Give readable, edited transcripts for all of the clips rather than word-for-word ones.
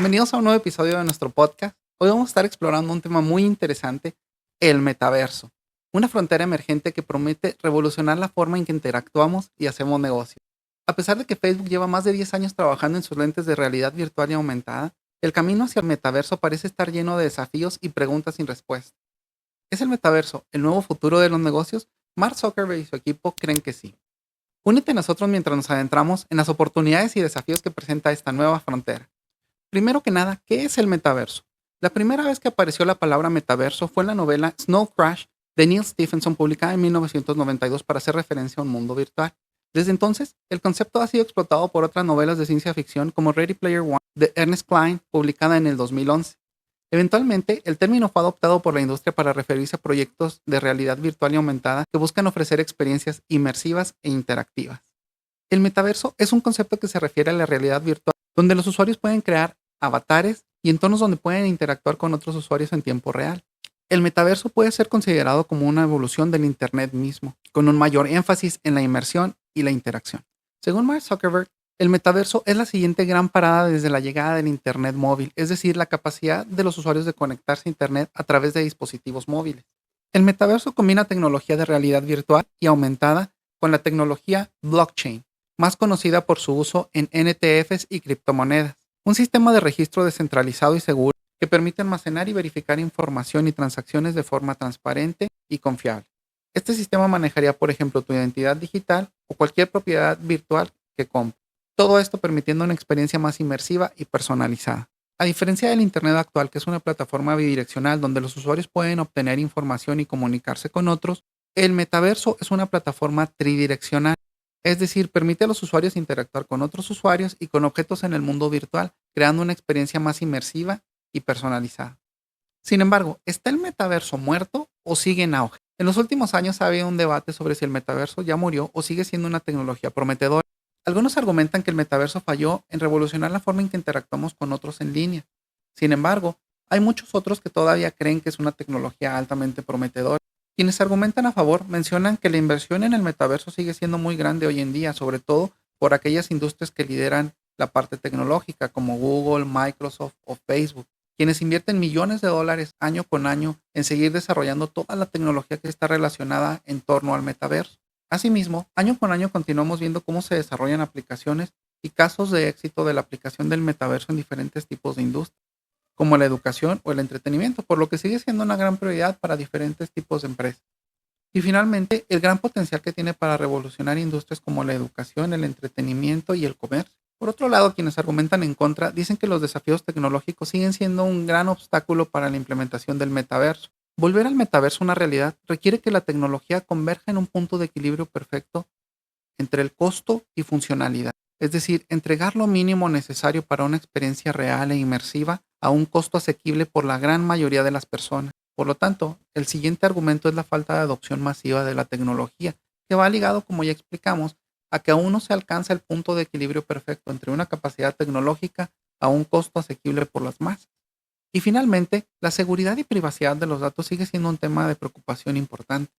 Bienvenidos a un nuevo episodio de nuestro podcast. Hoy vamos a estar explorando un tema muy interesante, el metaverso, una frontera emergente que promete revolucionar la forma en que interactuamos y hacemos negocios. A pesar de que Facebook lleva más de 10 años trabajando en sus lentes de realidad virtual y aumentada, el camino hacia el metaverso parece estar lleno de desafíos y preguntas sin respuesta. ¿Es el metaverso el nuevo futuro de los negocios? Mark Zuckerberg y su equipo creen que sí. Únete a nosotros mientras nos adentramos en las oportunidades y desafíos que presenta esta nueva frontera. Primero que nada, ¿qué es el metaverso? La primera vez que apareció la palabra metaverso fue en la novela Snow Crash de Neil Stephenson, publicada en 1992 para hacer referencia a un mundo virtual. Desde entonces, el concepto ha sido explotado por otras novelas de ciencia ficción como Ready Player One de Ernest Cline, publicada en el 2011. Eventualmente, el término fue adoptado por la industria para referirse a proyectos de realidad virtual y aumentada que buscan ofrecer experiencias inmersivas e interactivas. El metaverso es un concepto que se refiere a la realidad virtual, donde los usuarios pueden crear avatares y entornos donde pueden interactuar con otros usuarios en tiempo real. El metaverso puede ser considerado como una evolución del Internet mismo, con un mayor énfasis en la inmersión y la interacción. Según Mark Zuckerberg, el metaverso es la siguiente gran parada desde la llegada del Internet móvil, es decir, la capacidad de los usuarios de conectarse a Internet a través de dispositivos móviles. El metaverso combina tecnología de realidad virtual y aumentada con la tecnología blockchain, más conocida por su uso en NFTs y criptomonedas. Un sistema de registro descentralizado y seguro que permite almacenar y verificar información y transacciones de forma transparente y confiable. Este sistema manejaría, por ejemplo, tu identidad digital o cualquier propiedad virtual que compres. Todo esto permitiendo una experiencia más inmersiva y personalizada. A diferencia del Internet actual, que es una plataforma bidireccional donde los usuarios pueden obtener información y comunicarse con otros, el metaverso es una plataforma tridireccional. Es decir, permite a los usuarios interactuar con otros usuarios y con objetos en el mundo virtual, creando una experiencia más inmersiva y personalizada. Sin embargo, ¿está el metaverso muerto o sigue en auge? En los últimos años ha habido un debate sobre si el metaverso ya murió o sigue siendo una tecnología prometedora. Algunos argumentan que el metaverso falló en revolucionar la forma en que interactuamos con otros en línea. Sin embargo, hay muchos otros que todavía creen que es una tecnología altamente prometedora. Quienes argumentan a favor mencionan que la inversión en el metaverso sigue siendo muy grande hoy en día, sobre todo por aquellas industrias que lideran la parte tecnológica como Google, Microsoft o Facebook, quienes invierten millones de dólares año con año en seguir desarrollando toda la tecnología que está relacionada en torno al metaverso. Asimismo, año con año continuamos viendo cómo se desarrollan aplicaciones y casos de éxito de la aplicación del metaverso en diferentes tipos de industrias, como la educación o el entretenimiento, por lo que sigue siendo una gran prioridad para diferentes tipos de empresas. Y finalmente, el gran potencial que tiene para revolucionar industrias como la educación, el entretenimiento y el comercio. Por otro lado, quienes argumentan en contra dicen que los desafíos tecnológicos siguen siendo un gran obstáculo para la implementación del metaverso. Volver al metaverso una realidad requiere que la tecnología converja en un punto de equilibrio perfecto entre el costo y funcionalidad. Es decir, entregar lo mínimo necesario para una experiencia real e inmersiva a un costo asequible por la gran mayoría de las personas. Por lo tanto, el siguiente argumento es la falta de adopción masiva de la tecnología, que va ligado, como ya explicamos, a que aún no se alcanza el punto de equilibrio perfecto entre una capacidad tecnológica a un costo asequible por las masas. Y finalmente, la seguridad y privacidad de los datos sigue siendo un tema de preocupación importante.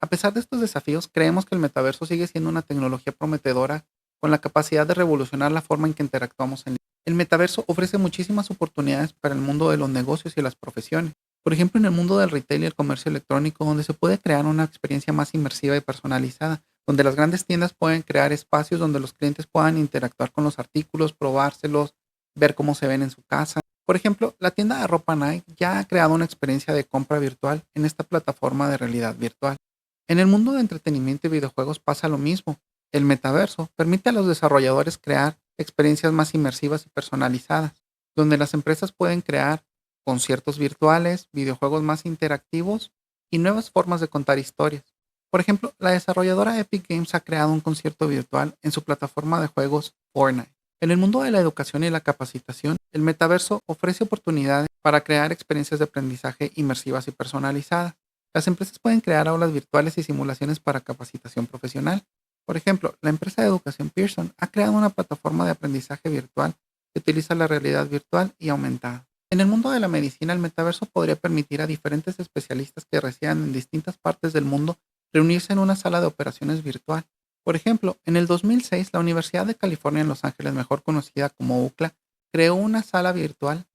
A pesar de estos desafíos, creemos que el metaverso sigue siendo una tecnología prometedora con la capacidad de revolucionar la forma en que interactuamos en línea. El metaverso ofrece muchísimas oportunidades para el mundo de los negocios y las profesiones. Por ejemplo, en el mundo del retail y el comercio electrónico, donde se puede crear una experiencia más inmersiva y personalizada, donde las grandes tiendas pueden crear espacios donde los clientes puedan interactuar con los artículos, probárselos, ver cómo se ven en su casa. Por ejemplo, la tienda de ropa Nike ya ha creado una experiencia de compra virtual en esta plataforma de realidad virtual. En el mundo de entretenimiento y videojuegos pasa lo mismo. El metaverso permite a los desarrolladores crear experiencias más inmersivas y personalizadas, donde las empresas pueden crear conciertos virtuales, videojuegos más interactivos y nuevas formas de contar historias. Por ejemplo, la desarrolladora Epic Games ha creado un concierto virtual en su plataforma de juegos Fortnite. En el mundo de la educación y la capacitación, el metaverso ofrece oportunidades para crear experiencias de aprendizaje inmersivas y personalizadas. Las empresas pueden crear aulas virtuales y simulaciones para capacitación profesional. Por ejemplo, la empresa de educación Pearson ha creado una plataforma de aprendizaje virtual que utiliza la realidad virtual y aumentada. En el mundo de la medicina, el metaverso podría permitir a diferentes especialistas que residan en distintas partes del mundo reunirse en una sala de operaciones virtual. Por ejemplo, en el 2006, la Universidad de California en Los Ángeles, mejor conocida como UCLA, creó una sala virtual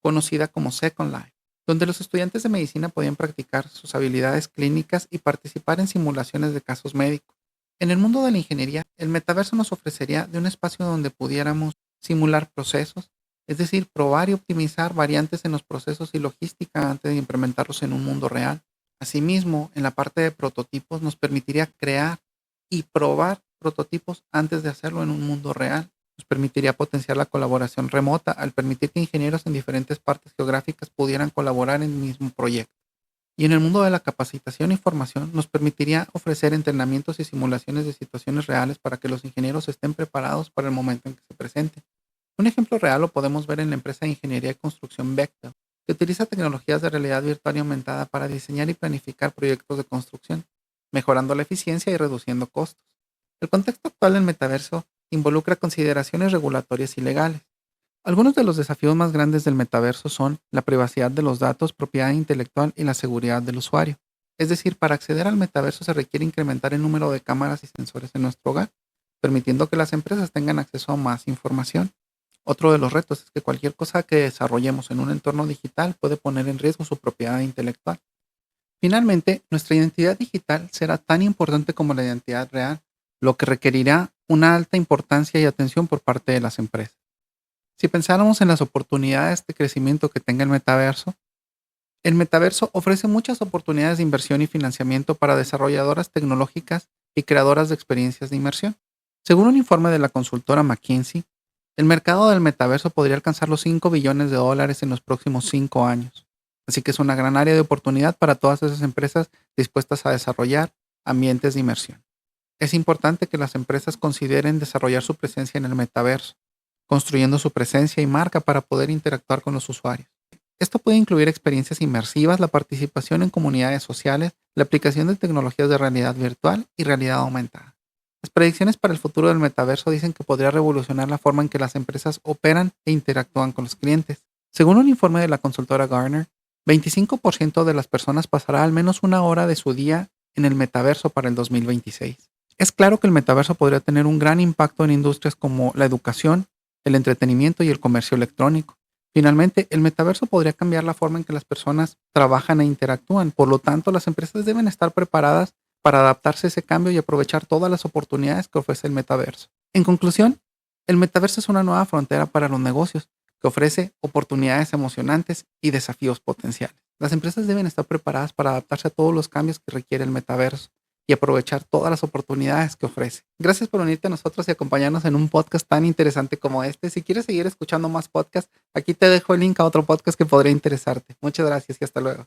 conocida como Second Life, donde los estudiantes de medicina podían practicar sus habilidades clínicas y participar en simulaciones de casos médicos. En el mundo de la ingeniería, el metaverso nos ofrecería de un espacio donde pudiéramos simular procesos, es decir, probar y optimizar variantes en los procesos y logística antes de implementarlos en un mundo real. Asimismo, en la parte de prototipos nos permitiría crear y probar prototipos antes de hacerlo en un mundo real. Nos permitiría potenciar la colaboración remota al permitir que ingenieros en diferentes partes geográficas pudieran colaborar en el mismo proyecto. Y en el mundo de la capacitación y formación nos permitiría ofrecer entrenamientos y simulaciones de situaciones reales para que los ingenieros estén preparados para el momento en que se presenten. Un ejemplo real lo podemos ver en la empresa de ingeniería y construcción Bechtel, que utiliza tecnologías de realidad virtual y aumentada para diseñar y planificar proyectos de construcción, mejorando la eficiencia y reduciendo costos. El contexto actual del metaverso involucra consideraciones regulatorias y legales. Algunos de los desafíos más grandes del metaverso son la privacidad de los datos, propiedad intelectual y la seguridad del usuario. Es decir, para acceder al metaverso se requiere incrementar el número de cámaras y sensores en nuestro hogar, permitiendo que las empresas tengan acceso a más información. Otro de los retos es que cualquier cosa que desarrollemos en un entorno digital puede poner en riesgo su propiedad intelectual. Finalmente, nuestra identidad digital será tan importante como la identidad real, lo que requerirá una alta importancia y atención por parte de las empresas. Si pensáramos en las oportunidades de crecimiento que tenga el metaverso ofrece muchas oportunidades de inversión y financiamiento para desarrolladoras tecnológicas y creadoras de experiencias de inmersión. Según un informe de la consultora McKinsey, el mercado del metaverso podría alcanzar los $5 billones en los próximos 5 años. Así que es una gran área de oportunidad para todas esas empresas dispuestas a desarrollar ambientes de inmersión. Es importante que las empresas consideren desarrollar su presencia en el metaverso, construyendo su presencia y marca para poder interactuar con los usuarios. Esto puede incluir experiencias inmersivas, la participación en comunidades sociales, la aplicación de tecnologías de realidad virtual y realidad aumentada. Las predicciones para el futuro del metaverso dicen que podría revolucionar la forma en que las empresas operan e interactúan con los clientes. Según un informe de la consultora Gartner, 25% de las personas pasará al menos una hora de su día en el metaverso para el 2026. Es claro que el metaverso podría tener un gran impacto en industrias como la educación, el entretenimiento y el comercio electrónico. Finalmente, el metaverso podría cambiar la forma en que las personas trabajan e interactúan. Por lo tanto, las empresas deben estar preparadas para adaptarse a ese cambio y aprovechar todas las oportunidades que ofrece el metaverso. En conclusión, el metaverso es una nueva frontera para los negocios que ofrece oportunidades emocionantes y desafíos potenciales. Las empresas deben estar preparadas para adaptarse a todos los cambios que requiere el metaverso y aprovechar todas las oportunidades que ofrece. Gracias por unirte a nosotros y acompañarnos en un podcast tan interesante como este. Si quieres seguir escuchando más podcasts, aquí te dejo el link a otro podcast que podría interesarte. Muchas gracias y hasta luego.